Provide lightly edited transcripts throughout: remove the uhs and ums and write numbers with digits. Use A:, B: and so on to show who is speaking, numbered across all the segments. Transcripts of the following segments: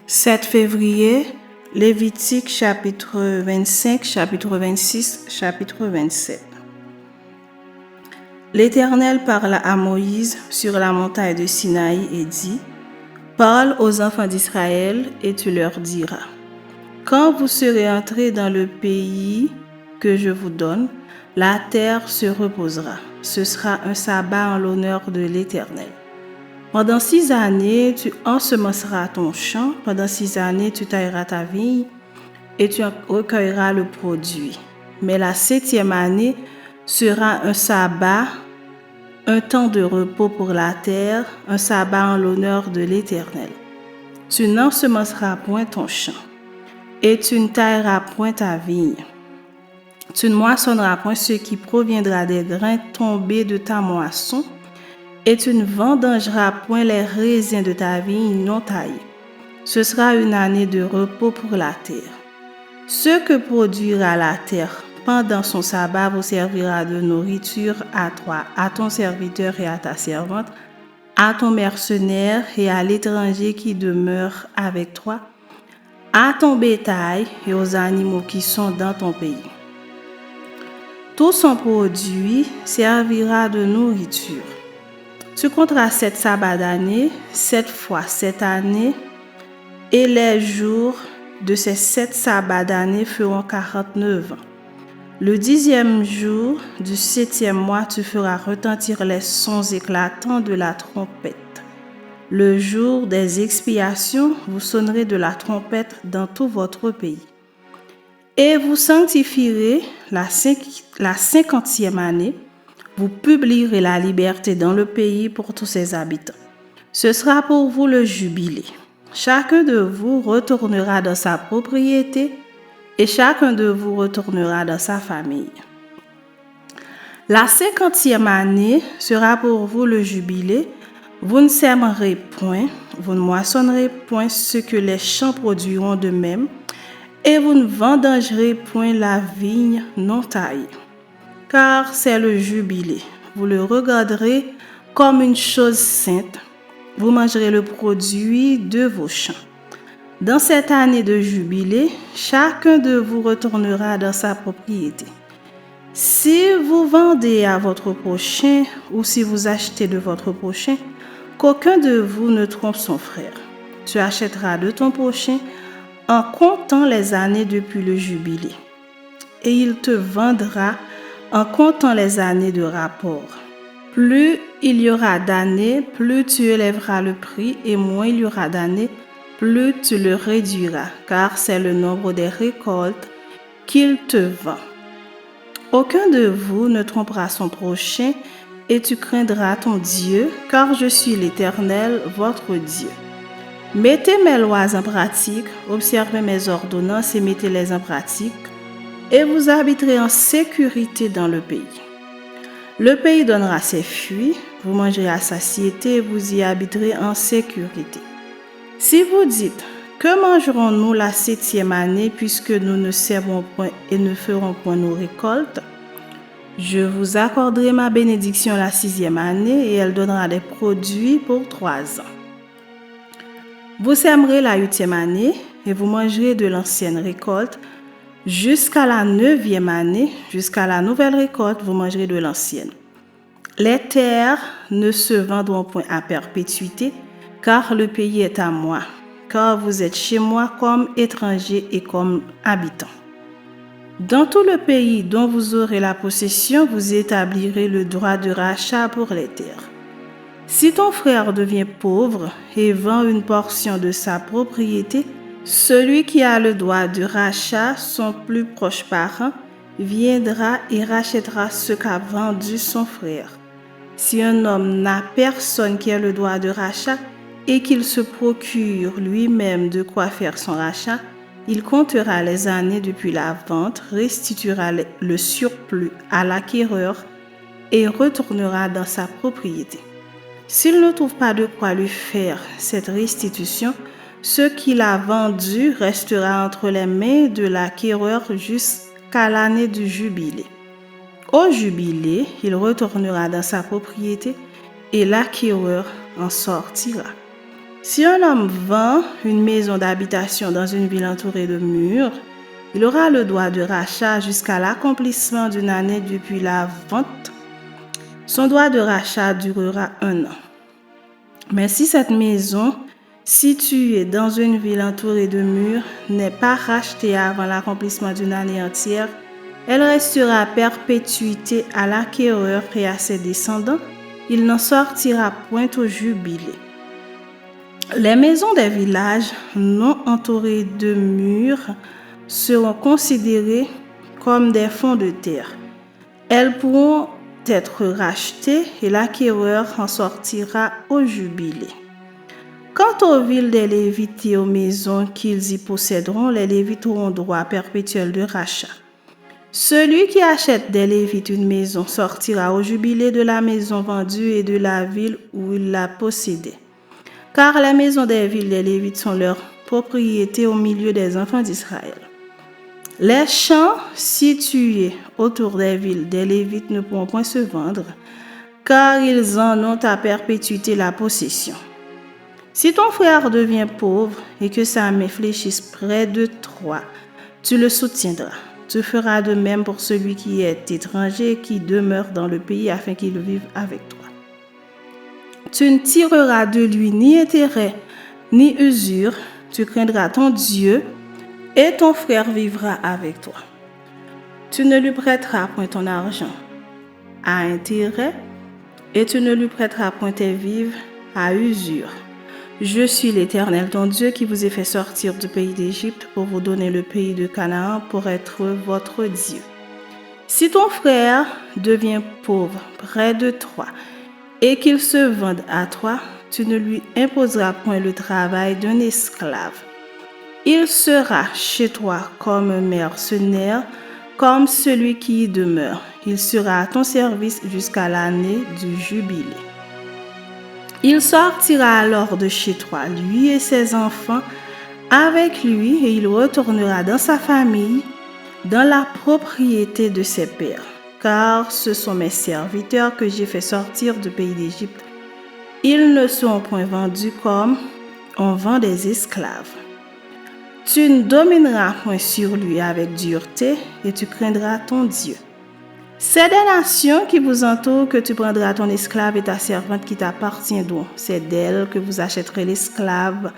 A: 7 février, Lévitique chapitre 25, chapitre 26, chapitre 27. L'Éternel parla à Moïse sur la montagne de Sinaï et dit : Parle aux enfants d'Israël et tu leur diras : Quand vous serez entrés dans le pays que je vous donne, la terre se reposera. Ce sera un sabbat en l'honneur de l'Éternel. Pendant 6 années, tu ensemenceras ton champ. Pendant 6 années, tu tailleras ta vigne et tu recueilleras le produit. Mais la 7e année sera un sabbat, un temps de repos pour la terre, un sabbat en l'honneur de l'Éternel. Tu n'ensemenceras point ton champ et tu ne tailleras point ta vigne. Tu ne moissonneras point ce qui proviendra des grains tombés de ta moisson, et tu ne vendangeras point les raisins de ta vigne non taillés. Ce sera une année de repos pour la terre. Ce que produira la terre pendant son sabbat vous servira de nourriture à toi, à ton serviteur et à ta servante, à ton mercenaire et à l'étranger qui demeure avec toi, à ton bétail et aux animaux qui sont dans ton pays. Tout son produit servira de nourriture. Tu compteras 7 sabbats d'année, 7 fois 7 années, et les jours de ces 7 sabbats d'année feront 49 ans. Le 10e jour du 7e mois, tu feras retentir les sons éclatants de la trompette. Le jour des expiations, vous sonnerez de la trompette dans tout votre pays. Et vous sanctifierez la 50e année. Vous publierez la liberté dans le pays pour tous ses habitants. Ce sera pour vous le jubilé. Chacun de vous retournera dans sa propriété et chacun de vous retournera dans sa famille. La 50e année sera pour vous le jubilé. Vous ne sèmerez point, vous ne moissonnerez point ce que les champs produiront de même, et vous ne vendangerez point la vigne non taillée. Car c'est le jubilé. Vous le regarderez comme une chose sainte. Vous mangerez le produit de vos champs. Dans cette année de jubilé, chacun de vous retournera dans sa propriété. Si vous vendez à votre prochain ou si vous achetez de votre prochain, qu'aucun de vous ne trompe son frère. Tu achèteras de ton prochain en comptant les années depuis le jubilé. Et il te vendra en comptant les années de rapport. Plus il y aura d'années, plus tu élèveras le prix, et moins il y aura d'années, plus tu le réduiras, car c'est le nombre des récoltes qu'il te vend. Aucun de vous ne trompera son prochain, et tu craindras ton Dieu, car je suis l'Éternel, votre Dieu. Mettez mes lois en pratique, observez mes ordonnances et mettez-les en pratique, et vous habiterez en sécurité dans le pays. Le pays donnera ses fruits, vous mangerez à satiété et vous y habiterez en sécurité. Si vous dites : Que mangerons-nous la 7e année puisque nous ne sèmerons point et ne ferons point nos récoltes ? Je vous accorderai ma bénédiction la 6e année et elle donnera des produits pour 3 ans. Vous sèmerez la 8e année et vous mangerez de l'ancienne récolte. Jusqu'à la 9e année, jusqu'à la nouvelle récolte, vous mangerez de l'ancienne. Les terres ne se vendront point à perpétuité, car le pays est à moi, car vous êtes chez moi comme étrangers et comme habitants. Dans tout le pays dont vous aurez la possession, vous établirez le droit de rachat pour les terres. Si ton frère devient pauvre et vend une portion de sa propriété, celui qui a le droit de rachat, son plus proche parent, viendra et rachètera ce qu'a vendu son frère. Si un homme n'a personne qui ait le droit de rachat et qu'il se procure lui-même de quoi faire son rachat, il comptera les années depuis la vente, restituera le surplus à l'acquéreur et retournera dans sa propriété. S'il ne trouve pas de quoi lui faire cette restitution, ce qu'il a vendu restera entre les mains de l'acquéreur jusqu'à l'année du jubilé. Au jubilé, il retournera dans sa propriété et l'acquéreur en sortira. Si un homme vend une maison d'habitation dans une ville entourée de murs, il aura le droit de rachat jusqu'à l'accomplissement d'une année depuis la vente. Son droit de rachat durera 1 an. Mais si cette maison, située dans une ville entourée de murs, n'est pas rachetée avant l'accomplissement d'une année entière, elle restera à perpétuité à l'acquéreur et à ses descendants. Il n'en sortira point au jubilé. Les maisons des villages non entourés de murs seront considérées comme des fonds de terre. Elles pourront être rachetées et l'acquéreur en sortira au jubilé. Quant aux villes des Lévites et aux maisons qu'ils y posséderont, les Lévites auront droit perpétuel de rachat. Celui qui achète des Lévites une maison sortira au jubilé de la maison vendue et de la ville où il l'a possédée. Car les maisons des villes des Lévites sont leur propriété au milieu des enfants d'Israël. Les champs situés autour des villes des Lévites ne pourront point se vendre, car ils en ont à perpétuité la possession. Si ton frère devient pauvre et que sa main fléchisse près de toi, tu le soutiendras. Tu feras de même pour celui qui est étranger et qui demeure dans le pays afin qu'il vive avec toi. Tu ne tireras de lui ni intérêt, ni usure. Tu craindras ton Dieu et ton frère vivra avec toi. Tu ne lui prêteras point ton argent à intérêt et tu ne lui prêteras point tes vivres à usure. Je suis l'Éternel, ton Dieu, qui vous ai fait sortir du pays d'Égypte pour vous donner le pays de Canaan pour être votre Dieu. Si ton frère devient pauvre près de toi et qu'il se vende à toi, tu ne lui imposeras point le travail d'un esclave. Il sera chez toi comme un mercenaire, comme celui qui y demeure. Il sera à ton service jusqu'à l'année du jubilé. Il sortira alors de chez toi, lui et ses enfants, avec lui, et il retournera dans sa famille, dans la propriété de ses pères. Car ce sont mes serviteurs que j'ai fait sortir du pays d'Égypte. Ils ne seront point vendus comme on vend des esclaves. Tu ne domineras point sur lui avec dureté, et tu craindras ton Dieu. C'est des nations qui vous entourent que tu prendras ton esclave et ta servante qui t'appartiendront. C'est d'elles que vous achèterez l'esclave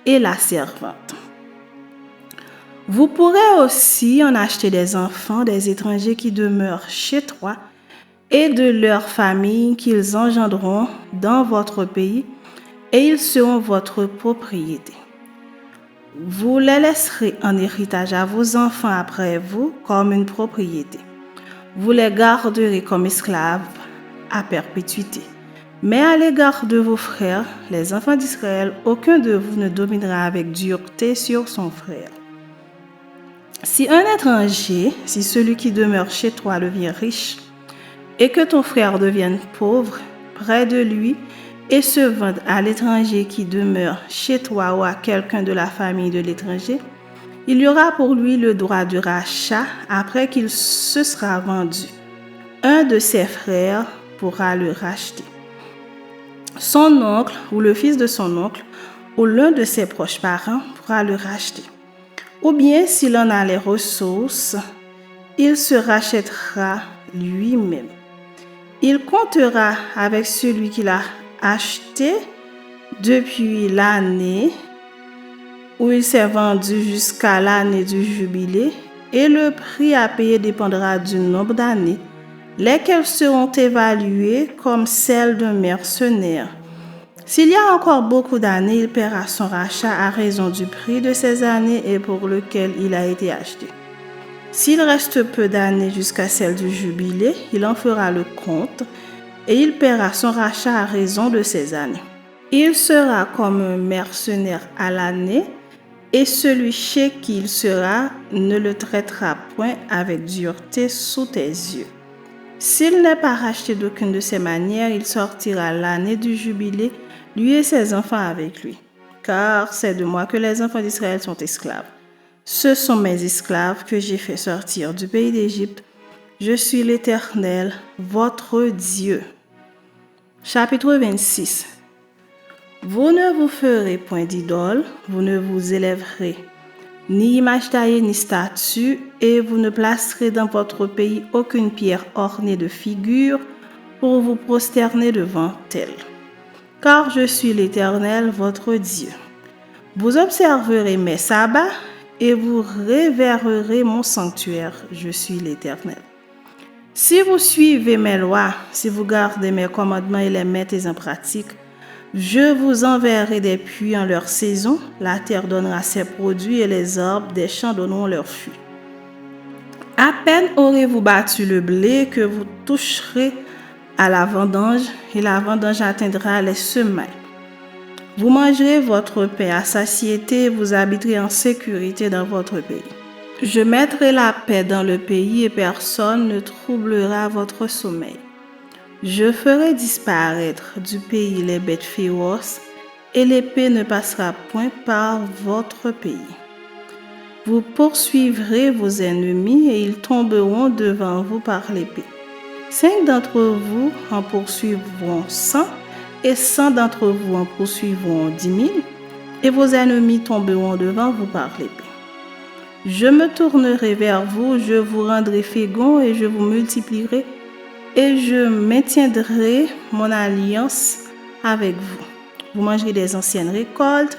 A: et la servante. Vous pourrez aussi en acheter des enfants, des étrangers qui demeurent chez toi et de leurs familles qu'ils engendreront dans votre pays, et ils seront votre propriété. Vous les laisserez en héritage à vos enfants après vous comme une propriété. Vous les garderez comme esclaves à perpétuité. Mais à l'égard de vos frères, les enfants d'Israël, aucun de vous ne dominera avec dureté sur son frère. Si un étranger, si celui qui demeure chez toi devient riche, et que ton frère devienne pauvre près de lui, et se vende à l'étranger qui demeure chez toi ou à quelqu'un de la famille de l'étranger, il y aura pour lui le droit de rachat après qu'il se sera vendu. Un de ses frères pourra le racheter. Son oncle ou le fils de son oncle ou l'un de ses proches parents pourra le racheter. Ou bien, s'il en a les ressources, il se rachètera lui-même. Il comptera avec celui qui l'a acheté depuis l'année où il s'est vendu jusqu'à l'année du jubilé, et le prix à payer dépendra du nombre d'années, lesquelles seront évaluées comme celles d'un mercenaire. S'il y a encore beaucoup d'années, il paiera son rachat à raison du prix de ces années et pour lequel il a été acheté. S'il reste peu d'années jusqu'à celle du jubilé, il en fera le compte et il paiera son rachat à raison de ces années. Il sera comme un mercenaire à l'année, et celui chez qui il sera ne le traitera point avec dureté sous tes yeux. S'il n'est pas racheté d'aucune de ces manières, il sortira l'année du jubilé, lui et ses enfants avec lui. Car c'est de moi que les enfants d'Israël sont esclaves. Ce sont mes esclaves que j'ai fait sortir du pays d'Égypte. Je suis l'Éternel, votre Dieu. Chapitre 26. Vous ne vous ferez point d'idole, vous ne vous élèverez ni image taillée ni statue, et vous ne placerez dans votre pays aucune pierre ornée de figures pour vous prosterner devant elle. Car je suis l'Éternel, votre Dieu. Vous observerez mes sabbats et vous révérerez mon sanctuaire. Je suis l'Éternel. Si vous suivez mes lois, si vous gardez mes commandements et les mettez en pratique, je vous enverrai des pluies en leur saison, la terre donnera ses produits et les arbres des champs donneront leurs fruits. À peine aurez-vous battu le blé que vous toucherez à la vendange et la vendange atteindra les semailles. Vous mangerez votre pain à satiété et vous habiterez en sécurité dans votre pays. Je mettrai la paix dans le pays et personne ne troublera votre sommeil. Je ferai disparaître du pays les bêtes féroces et l'épée ne passera point par votre pays. Vous poursuivrez vos ennemis et ils tomberont devant vous par l'épée. 5 d'entre vous en poursuivront 100 et 100 d'entre vous en poursuivront 10 000 et vos ennemis tomberont devant vous par l'épée. Je me tournerai vers vous, je vous rendrai fécond et je vous multiplierai et je maintiendrai mon alliance avec vous. Vous mangerez des anciennes récoltes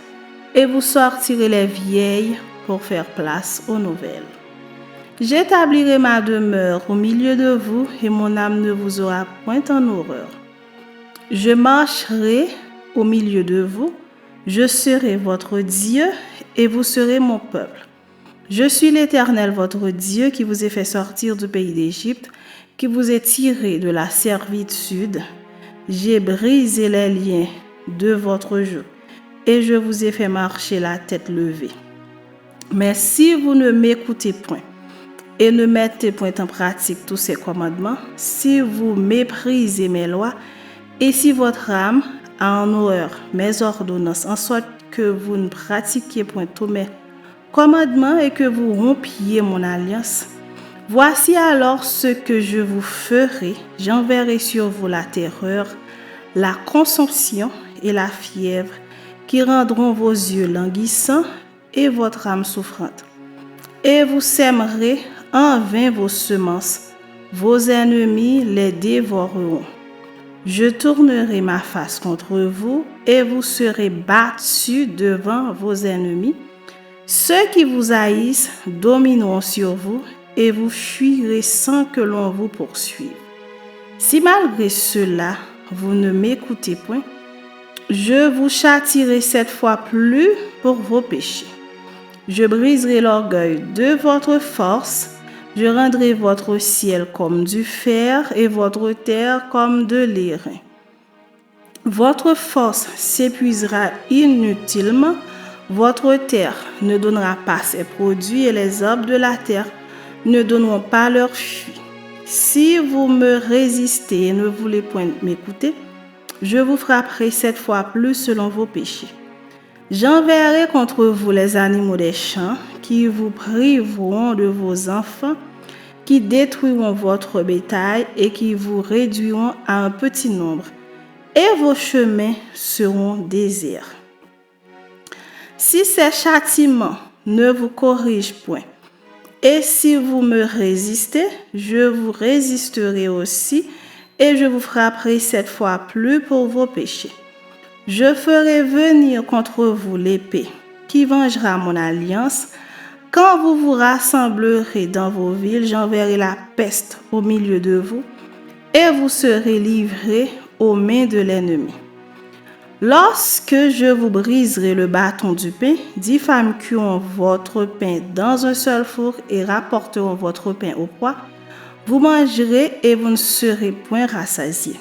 A: et vous sortirez les vieilles pour faire place aux nouvelles. J'établirai ma demeure au milieu de vous et mon âme ne vous aura point en horreur. Je marcherai au milieu de vous, je serai votre Dieu et vous serez mon peuple. Je suis l'Éternel, votre Dieu, qui vous ai fait sortir du pays d'Égypte, qui vous ai tiré de la servitude. J'ai brisé les liens de votre joug et je vous ai fait marcher la tête levée. Mais si vous ne m'écoutez point et ne mettez point en pratique tous ces commandements, si vous méprisez mes lois et si votre âme a en horreur mes ordonnances, en sorte que vous ne pratiquiez point tous mes commandements et que vous rompiez mon alliance, voici alors ce que je vous ferai. J'enverrai sur vous la terreur, la consomption et la fièvre qui rendront vos yeux languissants et votre âme souffrante. Et vous sèmerez en vain vos semences, vos ennemis les dévoreront. Je tournerai ma face contre vous et vous serez battus devant vos ennemis. Ceux qui vous haïssent domineront sur vous et vous fuirez sans que l'on vous poursuive. Si malgré cela, vous ne m'écoutez point, je vous châtierai 7 fois plus pour vos péchés. Je briserai l'orgueil de votre force, je rendrai votre ciel comme du fer et votre terre comme de l'airain. Votre force s'épuisera inutilement, votre terre ne donnera pas ses produits et les arbres de la terre ne donneront pas leurs fruits. Si vous me résistez et ne voulez point m'écouter, je vous frapperai 7 fois plus selon vos péchés. J'enverrai contre vous les animaux des champs qui vous priveront de vos enfants, qui détruiront votre bétail et qui vous réduiront à un petit nombre, et vos chemins seront déserts. Si ces châtiments ne vous corrigent point, et si vous me résistez, je vous résisterai aussi, et je vous frapperai 7 fois plus pour vos péchés. Je ferai venir contre vous l'épée, qui vengera mon alliance. Quand vous vous rassemblerez dans vos villes, j'enverrai la peste au milieu de vous, et vous serez livrés aux mains de l'ennemi. Lorsque je vous briserai le bâton du pain, 10 femmes cuiront votre pain dans un seul four et rapporteront votre pain au poids. Vous mangerez et vous ne serez point rassasiés.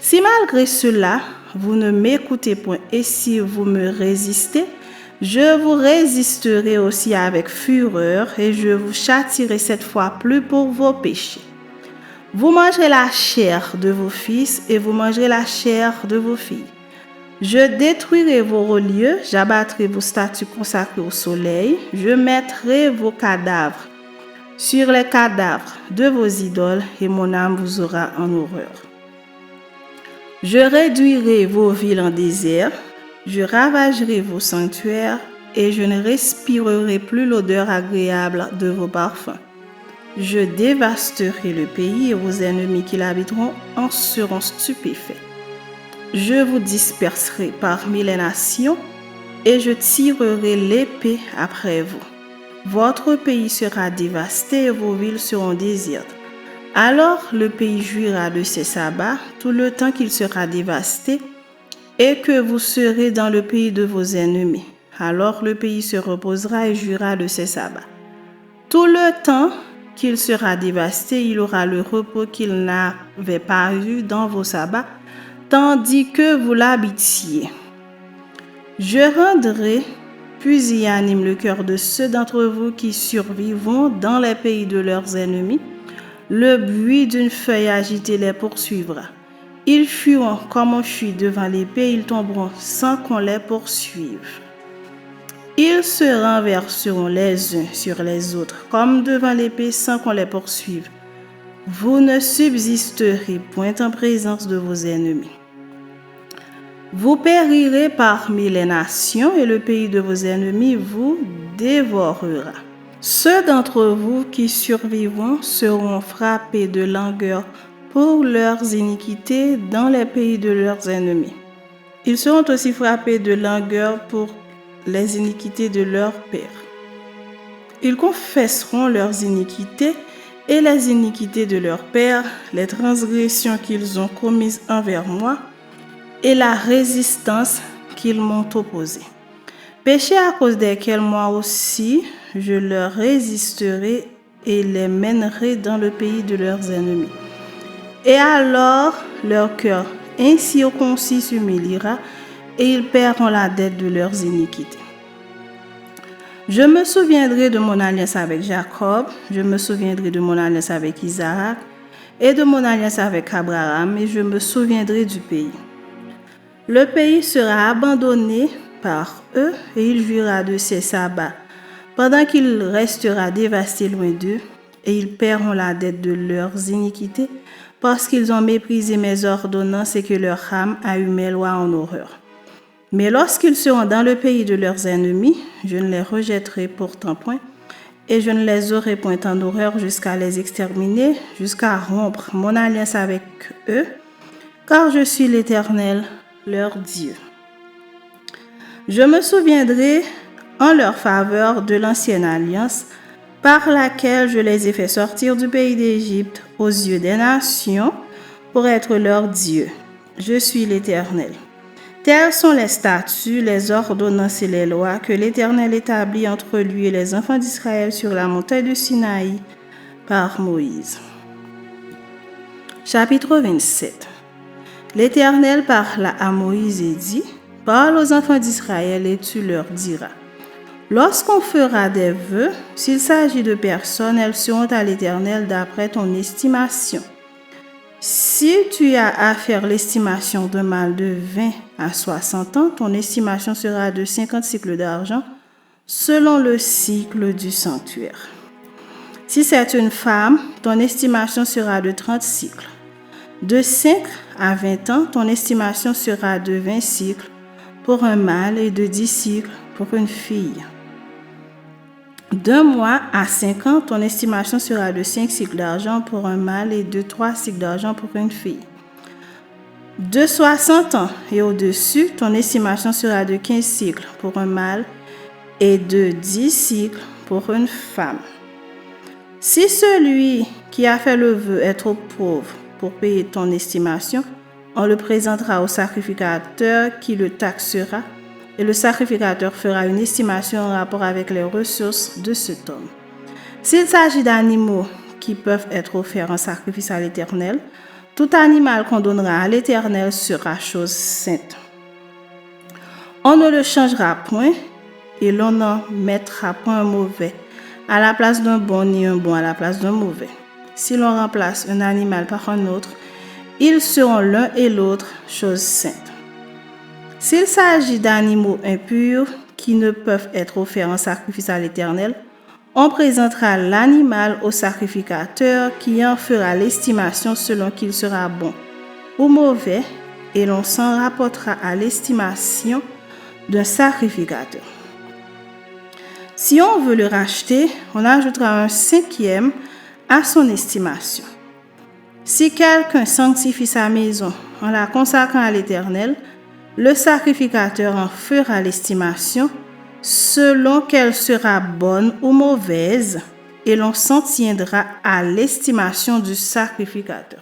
A: Si malgré cela, vous ne m'écoutez point et si vous me résistez, je vous résisterai aussi avec fureur et je vous châtierai 7 fois plus pour vos péchés. Vous mangerez la chair de vos fils et vous mangerez la chair de vos filles. Je détruirai vos relieux, j'abattrai vos statues consacrées au soleil, je mettrai vos cadavres sur les cadavres de vos idoles et mon âme vous aura en horreur. Je réduirai vos villes en désert, Je ravagerai vos sanctuaires et je ne respirerai plus l'odeur agréable de vos parfums. Je dévasterai le pays et vos ennemis qui l'habiteront en seront stupéfaits. Je vous disperserai parmi les nations et je tirerai l'épée après vous. Votre pays sera dévasté et vos villes seront désertes. Alors le pays jouira de ses sabbats tout le temps qu'il sera dévasté et que vous serez dans le pays de vos ennemis. Alors le pays se reposera et jouira de ses sabbats. Tout le temps qu'il sera dévasté, il aura le repos qu'il n'avait pas eu dans vos sabbats, tandis que vous l'habitiez. Je rendrai pusillanime le cœur de ceux d'entre vous qui survivront dans les pays de leurs ennemis. Le bruit d'une feuille agitée les poursuivra. Ils fuiront comme on fuit devant l'épée, ils tomberont sans qu'on les poursuive. Ils se renverseront les uns sur les autres, comme devant l'épée sans qu'on les poursuive. Vous ne subsisterez point en présence de vos ennemis. Vous périrez parmi les nations et le pays de vos ennemis vous dévorera. Ceux d'entre vous qui survivront seront frappés de langueur pour leurs iniquités dans les pays de leurs ennemis. Ils seront aussi frappés de langueur pour les iniquités de leurs pères. Ils confesseront leurs iniquités et les iniquités de leurs pères, les transgressions qu'ils ont commises envers moi et la résistance qu'ils m'ont opposée. Péchés à cause desquels moi aussi je leur résisterai et les mènerai dans le pays de leurs ennemis. Et alors leur cœur incirconcis s'humiliera et ils paieront la dette de leurs iniquités. Je me souviendrai de mon alliance avec Jacob, je me souviendrai de mon alliance avec Isaac et de mon alliance avec Abraham, et je me souviendrai du pays. Le pays sera abandonné par eux et il jouira de ses sabbats, pendant qu'il restera dévasté loin d'eux, et ils paieront la dette de leurs iniquités, parce qu'ils ont méprisé mes ordonnances et que leur âme a eu mes lois en horreur. Mais lorsqu'ils seront dans le pays de leurs ennemis, je ne les rejetterai pourtant point, et je ne les aurai point en horreur jusqu'à les exterminer, jusqu'à rompre mon alliance avec eux, car je suis l'Éternel, leur Dieu. Je me souviendrai en leur faveur de l'ancienne alliance, par laquelle je les ai fait sortir du pays d'Égypte aux yeux des nations pour être leur Dieu. Je suis l'Éternel. Tels sont les statuts, les ordonnances et les lois que l'Éternel établit entre lui et les enfants d'Israël sur la montagne de Sinaï par Moïse. Chapitre 27. L'Éternel parla à Moïse et dit, « Parle aux enfants d'Israël et tu leur diras. Lorsqu'on fera des vœux, s'il s'agit de personnes, elles seront à l'Éternel d'après ton estimation. Si tu as à faire l'estimation d'un mâle de 20 à 60 ans, ton estimation sera de 50 cycles d'argent selon le cycle du sanctuaire. Si c'est une femme, ton estimation sera de 30 cycles. De 5 à 20 ans, ton estimation sera de 20 cycles pour un mâle et de 10 cycles pour une fille. D'un mois à 5 ans, ton estimation sera de 5 cycles d'argent pour un mâle et de 3 cycles d'argent pour une fille. De 60 ans et au-dessus, ton estimation sera de 15 cycles pour un mâle et de 10 cycles pour une femme. Si celui qui a fait le vœu est trop pauvre pour payer ton estimation, on le présentera au sacrificateur qui le taxera, et le sacrificateur fera une estimation en rapport avec les ressources de cet homme. S'il s'agit d'animaux qui peuvent être offerts en sacrifice à l'Éternel, tout animal qu'on donnera à l'Éternel sera chose sainte. On ne le changera point et l'on n'en mettra point un mauvais à la place d'un bon ni un bon à la place d'un mauvais. Si l'on remplace un animal par un autre, ils seront l'un et l'autre chose sainte. S'il s'agit d'animaux impurs qui ne peuvent être offerts en sacrifice à l'Éternel, on présentera l'animal au sacrificateur qui en fera l'estimation selon qu'il sera bon ou mauvais, et l'on s'en rapportera à l'estimation d'un sacrificateur. Si on veut le racheter, on ajoutera un cinquième à son estimation. Si quelqu'un sanctifie sa maison en la consacrant à l'Éternel, le sacrificateur en fera l'estimation selon qu'elle sera bonne ou mauvaise, et l'on s'en tiendra à l'estimation du sacrificateur.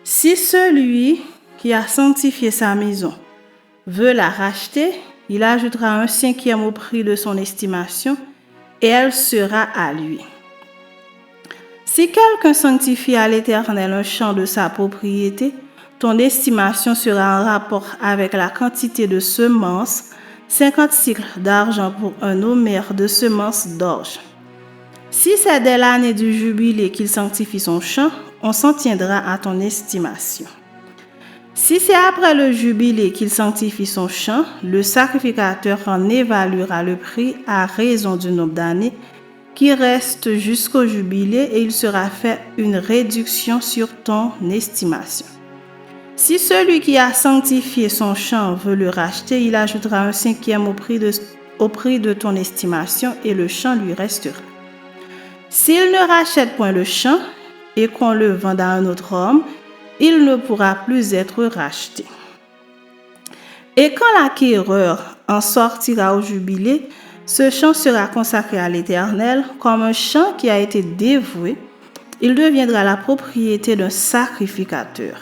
A: Si celui qui a sanctifié sa maison veut la racheter, il ajoutera un cinquième au prix de son estimation et elle sera à lui. Si quelqu'un sanctifie à l'Éternel un champ de sa propriété, ton estimation sera en rapport avec la quantité de semences, 50 cycles d'argent pour un homère de semences d'orge. Si c'est dès l'année du jubilé qu'il sanctifie son champ, on s'en tiendra à ton estimation. Si c'est après le jubilé qu'il sanctifie son champ, le sacrificateur en évaluera le prix à raison du nombre d'années qui reste jusqu'au jubilé et il sera fait une réduction sur ton estimation. Si celui qui a sanctifié son champ veut le racheter, il ajoutera un cinquième au prix de ton estimation et le champ lui restera. S'il ne rachète point le champ et qu'on le vende à un autre homme, il ne pourra plus être racheté. Et quand l'acquéreur en sortira au jubilé, ce champ sera consacré à l'Éternel comme un champ qui a été dévoué. Il deviendra la propriété d'un sacrificateur.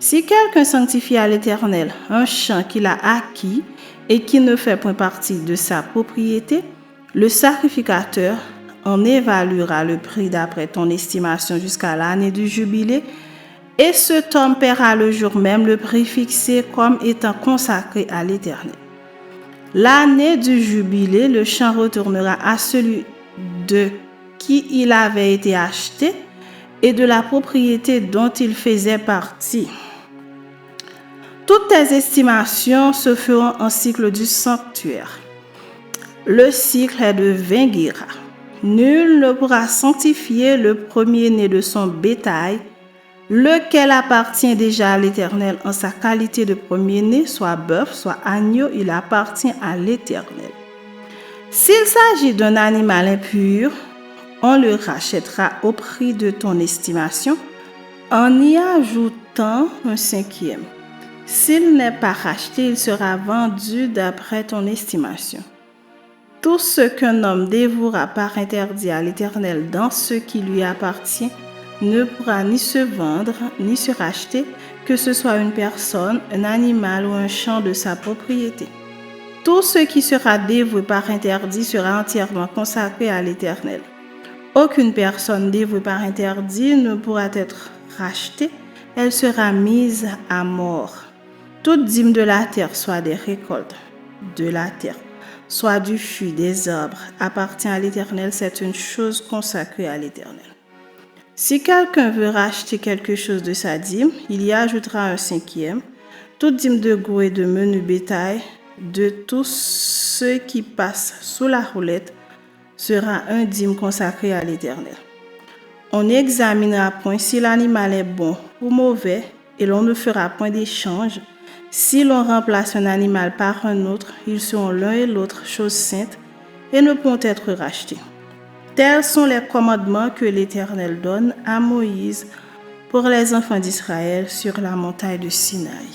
A: Si quelqu'un sanctifie à l'Éternel un champ qu'il a acquis et qui ne fait point partie de sa propriété, le sacrificateur en évaluera le prix d'après ton estimation jusqu'à l'année du jubilé, et cet homme paiera le jour même le prix fixé comme étant consacré à l'Éternel. L'année du jubilé, le champ retournera à celui de qui il avait été acheté et de la propriété dont il faisait partie. Toutes tes estimations se feront en cycle du sanctuaire. Le cycle est de 20 guéras. Nul ne pourra sanctifier le premier-né de son bétail, lequel appartient déjà à l'Éternel en sa qualité de premier-né, soit bœuf, soit agneau, il appartient à l'Éternel. S'il s'agit d'un animal impur, on le rachètera au prix de ton estimation en y ajoutant un cinquième. S'il n'est pas racheté, il sera vendu d'après ton estimation. Tout ce qu'un homme dévouera par interdit à l'Éternel dans ce qui lui appartient ne pourra ni se vendre, ni se racheter, que ce soit une personne, un animal ou un champ de sa propriété. Tout ce qui sera dévoué par interdit sera entièrement consacré à l'Éternel. Aucune personne dévouée par interdit ne pourra être rachetée, elle sera mise à mort. Toute dîme de la terre, soit des récoltes de la terre, soit du fruit des arbres, appartient à l'Éternel, c'est une chose consacrée à l'Éternel. Si quelqu'un veut racheter quelque chose de sa dîme, il y ajoutera un cinquième. Toute dîme de gros et de menu bétail, de tout ce qui passe sous la roulette, sera un dîme consacré à l'Éternel. On n'examinera point si l'animal est bon ou mauvais, et l'on ne fera point d'échange. Si l'on remplace un animal par un autre, ils seront l'un et l'autre choses saintes et ne pourront être rachetés. Tels sont les commandements que l'Éternel donne à Moïse pour les enfants d'Israël sur la montagne de Sinaï.